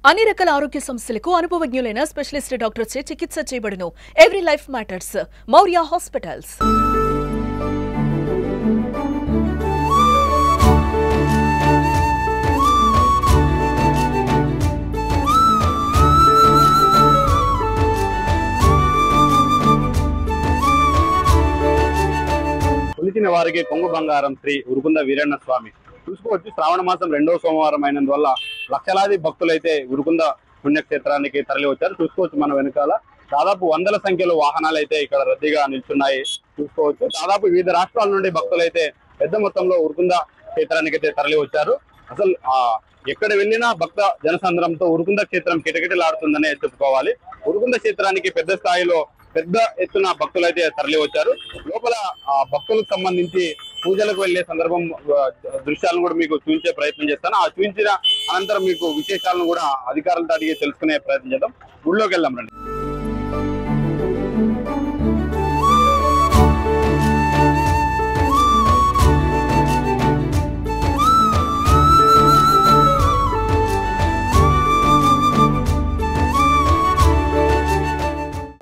అన్ని రకాల ఆరోగ్య సమస్యలకు అనుభవజ్ఞులైన స్పెషలిస్ట్ డాక్టర్స్ చే చికిత్స చేయబడును. Every life matters. Maurya hospitals. కొలిచిన వారికి కొంగు బంగారం శ్రీ ఉరుకుంద వీరన్న స్వామి చూసుకోవచ్చు. శ్రావణ మాసం 2వ సోమవారం అయినందువల్ల లక్షలాది భక్తులైతే ఉరుకుంద పుణ్యక్షేత్రానికి తరలి వచ్చారు. చూసుకోవచ్చు మన వెనకాల దాదాపు వందల సంఖ్యలో వాహనాలు అయితే ఇక్కడ రద్దీగా నిల్చున్నాయి. చూసుకోవచ్చు దాదాపు వివిధ రాష్ట్రాల నుండి భక్తులైతే పెద్ద మొత్తంలో ఉరుకుంద క్షేత్రానికి అయితే తరలి వచ్చారు. అసలు ఎక్కడ వెళ్ళినా భక్త జనసంద్రంతో ఉరుకుంద క్షేత్రం కిటకిటలాడుతుందనే చెప్పుకోవాలి. ఉరుకుంద క్షేత్రానికి పెద్ద ఎత్తున భక్తులు అయితే తరలి వచ్చారు. లోపల భక్తులకు సంబంధించి పూజలకు వెళ్లే సందర్భం దృశ్యాలను కూడా మీకు చూపించే ప్రయత్నం చేస్తాను. ఆ చూపించిన అనంతరం మీకు విశేషాలను కూడా అధికారులతో అడిగి తెలుసుకునే ప్రయత్నం చేద్దాం. గుడిలోకి వెళ్దాం రండి.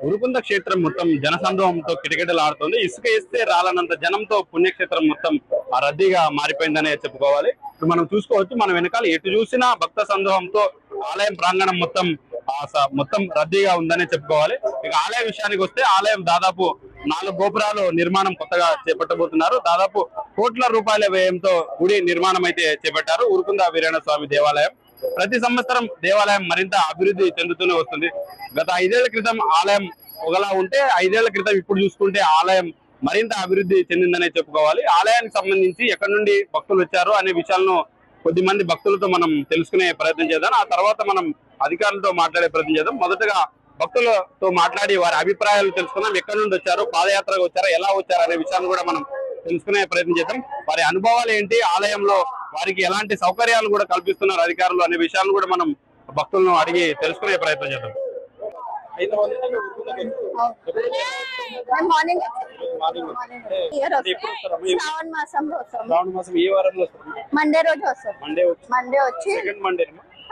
ఉరుకుంద క్షేత్రం మొత్తం జనసంద్రంతో కిటకిటలాడుతుంది. ఇసుక వేస్తే రాలనంత జనంతో పుణ్యక్షేత్రం మొత్తం రద్దీగా మారిపోయిందనే చెప్పుకోవాలి. మనం చూసుకోవచ్చు మన వెనకాల ఎటు చూసినా భక్త సందోహంతో ఆలయం ప్రాంగణం మొత్తం రద్దీగా ఉందనే చెప్పుకోవాలి. ఇక ఆలయ విషయానికి వస్తే ఆలయం దాదాపు 4 గోపురాలు నిర్మాణం కొత్తగా చేపట్టబోతున్నారు. దాదాపు కోట్ల రూపాయల వ్యయంతో గుడి నిర్మాణం అయితే చేపట్టారు. ఉరుకుంద వీరన్న స్వామి దేవాలయం ప్రతి సంవత్సరం దేవాలయం మరింత అభివృద్ధి చెందుతూనే వస్తుంది. గత 5 ఏళ్ల క్రితం ఆలయం ఒకలా ఉంటే 5 ఏళ్ల క్రితం ఇప్పుడు చూసుకుంటే ఆలయం మరింత అభివృద్ధి చెందిందనే చెప్పుకోవాలి. ఆలయానికి సంబంధించి ఎక్కడి నుండి భక్తులు వచ్చారు అనే విషయాలను కొద్ది మంది భక్తులతో మనం తెలుసుకునే ప్రయత్నం చేద్దాం. ఆ తర్వాత మనం అధికారులతో మాట్లాడే ప్రయత్నం చేద్దాం. మొదటగా భక్తులతో మాట్లాడి వారి అభిప్రాయాలు తెలుసుకుందాం. ఎక్కడి నుండి వచ్చారు, పాదయాత్రగా వచ్చారా, ఎలా వచ్చారు అనే విషయాన్ని కూడా మనం తెలుసుకునే ప్రయత్నం చేద్దాం. వారి అనుభవాలు ఏంటి, ఆలయంలో వారికి ఎలాంటి సౌకర్యాలు కూడా కల్పిస్తున్నారు అధికారులు అనే విషయాలను కూడా మనం భక్తులను అడిగి తెలుసుకునే ప్రయత్నం చేద్దాం. మండే రోజు వస్తాం. మండే వచ్చి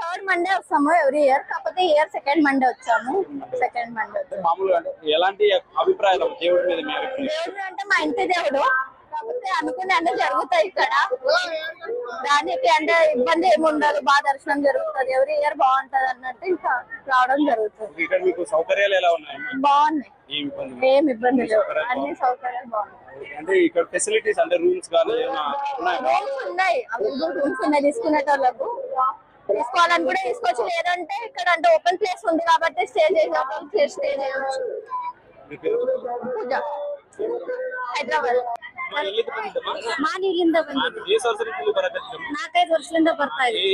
థర్డ్ మండే వస్తాము ఎవ్రీ ఇయర్. కాకపోతే ఇయర్ సెకండ్ మండే వచ్చాము. మామూలుగా ఎలాంటి అభిప్రాయాలు దేవుడి మీద? దేవుడు అంటే మా ఇంటి దేవుడు. కాకపోతే అనుకునే అన్ని జరుగుతాయి ఇక్కడ. దానికి అంటే ఇబ్బంది ఏమి ఉండదు, బాగా దర్శనం జరుగుతుంది. ఎవ్రీ ఇయర్ బాగుంటది అన్నట్టు ఇంకా రావడం జరుగుతుంది. ఇక్కడ మీకు సౌకర్యాలు ఎలా ఉన్నాయి? బాగున్నాయి, ఏం ఇబ్బంది లేవు, అన్ని సౌకర్యాలు బాగున్నాయి. అంటే ఇక్కడ ఫెసిలిటీస్ అంటే రూమ్స్ కానీ రూమ్స్ ఉన్నాయి, రూమ్స్ ఉన్నాయి. తీసుకునేటోళ్ళకు తీసుకోవాలని కూడా తీసుకోవచ్చు. లేదంటే ఇక్కడ అంటే ఓపెన్ ప్లేస్ ఉంది కాబట్టి స్టే చేయవచ్చు. ಹೈದರಾಬಾದ್ ನಾನಿಲ್ಲಿಂದ ಬಂದಿದ್ದೆ. 4-5 ವರ್ಷದಿಂದ ಬರ್ತಾ ಇದ್ದೀನಿ.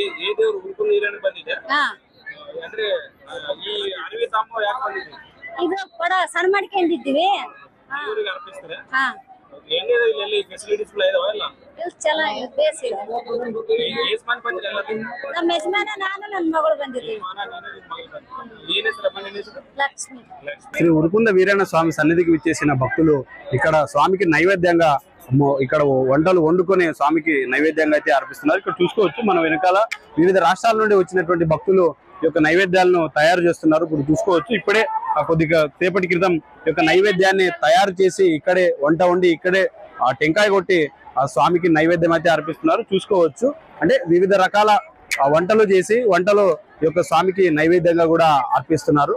ಇದು ಕೂಡ ಸಣ್ಣ ಮಾಡ್ಕೊಂಡಿದ್ದೀವಿ. ನಮ್ಮ ಯಜಮಾನ ನಾನು ನನ್ನ ಮಗಳು ಬಂದಿದ್ದೀವಿ. లక్ష్మి. శ్రీ ఉరుకుంద వీరన్న స్వామి సన్నిధికి విచ్చేసిన భక్తులు ఇక్కడ స్వామికి నైవేద్యంగా ఇక్కడ వంటలు వండుకొని స్వామికి నైవేద్యంగా అయితే అర్పిస్తున్నారు. ఇక్కడ చూసుకోవచ్చు మన వెనకాల వివిధ రాష్ట్రాల నుండి వచ్చినటువంటి భక్తులు ఈ యొక్క నైవేద్యాలను తయారు చేస్తున్నారు. ఇప్పుడు చూసుకోవచ్చు ఇప్పుడే కొద్దిగా సేపటి క్రితం ఈ యొక్క నైవేద్యాన్ని తయారు చేసి ఇక్కడే వంట వండి ఇక్కడే టెంకాయ కొట్టి ఆ స్వామికి నైవేద్యం అయితే అర్పిస్తున్నారు. చూసుకోవచ్చు అంటే వివిధ రకాల వంటలు చేసి వంటలు ఈ యొక్క స్వామికి నైవేద్యంగా కూడా అర్పిస్తున్నారు.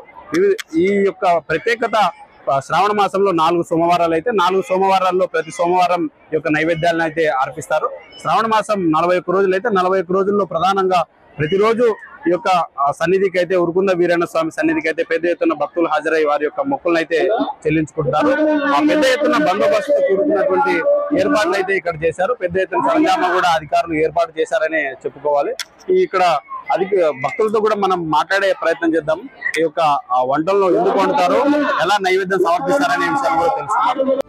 ఈ యొక్క ప్రత్యేకత శ్రావణ మాసంలో 4 సోమవారాలు అయితే 4 సోమవారాల్లో ప్రతి సోమవారం ఈ యొక్క నైవేద్యాలను అయితే అర్పిస్తారు. శ్రావణ మాసం 41 రోజులు అయితే 41 రోజుల్లో ప్రధానంగా ప్రతిరోజు ఈ యొక్క సన్నిధికి అయితే ఉరుకుంద వీరన్న స్వామి సన్నిధికి అయితే పెద్ద ఎత్తున భక్తులు హాజరై వారి యొక్క మొక్కులను అయితే చెల్లించుకుంటున్నారు. ఆ పెద్ద ఎత్తున బందోబస్తు కూడుకున్నటువంటి ఏర్పాట్లు అయితే ఇక్కడ చేశారు. పెద్ద ఎత్తున సరంజామా కూడా అధికారులు ఏర్పాటు చేశారనే చెప్పుకోవాలి. ఇక్కడ భక్తులతో కూడా మనం మాట్లాడే ప్రయత్నం చేద్దాం. ఈ యొక్క వంటలను ఎందుకు వండుతారో, ఎలా నైవేద్యం సమర్పిస్తారనే విషయాన్ని కూడా తెలుసుకున్నారు.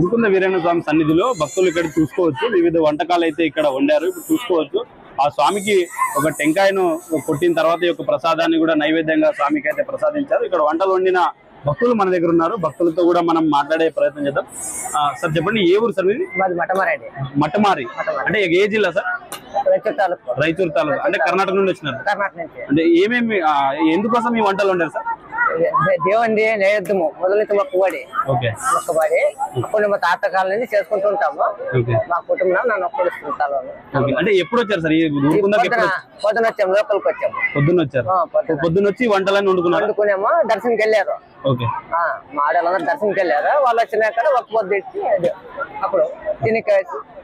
ఉరుకుంద వీరన్న స్వామి సన్నిధిలో భక్తులు ఇక్కడ చూసుకోవచ్చు వివిధ వంటకాలు అయితే ఇక్కడ వండారు. ఇప్పుడు చూసుకోవచ్చు ఆ స్వామికి ఒక టెంకాయను కొట్టిన తర్వాత ఈ యొక్క ప్రసాదాన్ని కూడా నైవేద్యంగా స్వామికి అయితే ప్రసాదించారు. ఇక్కడ వంటలు వండిన భక్తులు మన దగ్గర ఉన్నారు. భక్తులతో కూడా మనం మాట్లాడే ప్రయత్నం చేద్దాం. సార్ చెప్పండి, ఏ ఊరు సార్ మీది? మట్టమారి అంటే ఏ జిల్లా సార్? రైచూరు తాలూకా. అంటే కర్ణాటక నుండి వచ్చినారు. అంటే ఏమేమి ఎందుకోసం ఈ వంటలు వండారు సార్? దేవుడి నైవేద్యము మొదలైతే మొక్కబడి అప్పుడు మా తాతకాల నుంచి చేసుకుంటుంటాము. మా కుటుంబం నన్ను ఒక్కడిస్తుంటాను. అంటే ఎప్పుడు వచ్చారు సార్? పొద్దున వచ్చాము, లోపలికి వచ్చాము. పొద్దున్న వచ్చారు. పొద్దున్న వచ్చి వంటలన్నీ వండుకున్నాము. దర్శనంకి వెళ్ళారు. మా ఆడవాళ్ళందరూ దర్శనంకి వెళ్ళారు. వాళ్ళు వచ్చినాక ఒక్క పొద్దు ఇచ్చి అప్పుడు దీనికి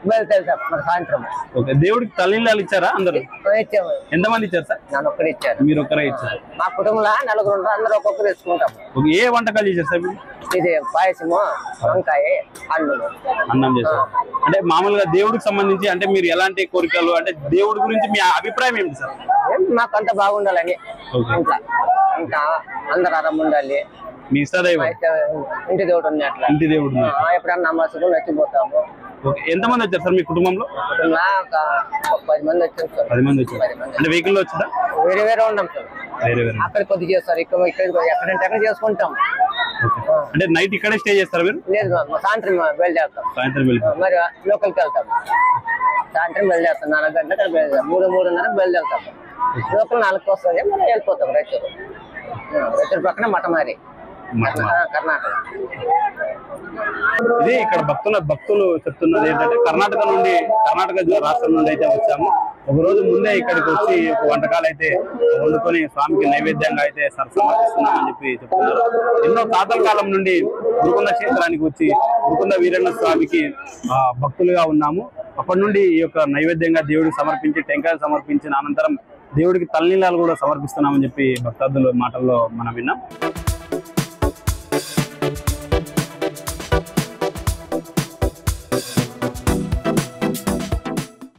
బయలుదేరుతారు మన సాయంత్రం. దేవుడికి తల్లిళ్ళు ఇచ్చారా? అందరూ ఇచ్చాము. ఎంతమంది ఇచ్చారు సార్? నన్ను ఒక్కరు ఇచ్చారు. మీరు ఒక్కరే ఇచ్చారు. మా కుటుంబంలో నలుగురు ఉంటారు. అందరూ ఒక్కొక్కరు వేసుకుంటాము. ఏ వంటకాలు చేశారు సార్? ఇది పాయసము, వంకాయ, అన్నం చేశారు. అంటే మామూలుగా దేవుడికి సంబంధించి అంటే మీరు ఎలాంటి కోరికలు, అంటే దేవుడి గురించి మీ అభిప్రాయం ఏంటి సార్? మాకు అంతా బాగుండాలని, ఇంకా అందరు ఆరాం ఉండాలి. మీ ఇష్టదైవం ఇంటి దేవుడు ఉంది. అట్లా ఇంటి దేవుడు ఎప్పుడన్నా నమ్మకం నచ్చిపోతాము. ఎంతమంది వచ్చారు సార్ మీ కుటుంబంలో? 10 మంది వచ్చారు సార్. 10 మంది వచ్చారు. అంటే వెహికల్ లో వచ్చారా? వేరే వేరే ఉన్నాం సార్. అక్కడ కొద్ది చేస్తారు, ఇక్కడ ఎక్కడంటే ఎక్కడ చేసుకుంటాం. అంటే నైట్ ఇక్కడే స్టే చేస్తారు మీరు? లేదు, సాయంత్రం బయలుదేరుతాం. సాయంత్రం మరి లోకల్కి వెళ్తాం. సాయంత్రం బయలుదేరుతాం. 4 గంటలకు బయలుదేరుతాం. 3:30 బయలుదేరుతాం. లోకల్ 4కి వస్తుంది. మనం వెళ్ళిపోతాం. రైతూరు పక్కన మట్టమారి, కర్ణాటక. ఇది ఇక్కడ భక్తులు చెప్తున్నది ఏంటంటే కర్ణాటక రాష్ట్రం నుండి అయితే వచ్చాము. ఒక రోజు ముందే ఇక్కడికి వచ్చి వంటకాలు అయితే వండుకొని స్వామికి నైవేద్యంగా అయితే సమర్పిస్తున్నామని చెప్పి చెప్తున్నారు. ఎన్నో తాతల కాలం నుండి గురుకొండ క్షేత్రానికి వచ్చి గురుకొండ వీరన్న స్వామికి భక్తులుగా ఉన్నాము. అప్పటి నుండి ఈ యొక్క నైవేద్యంగా దేవుడికి సమర్పించి టెంకాయలు సమర్పించిన అనంతరం దేవుడికి తలనీలాలు కూడా సమర్పిస్తున్నామని చెప్పి భక్తాదుల మాటల్లో మనం విన్నాం.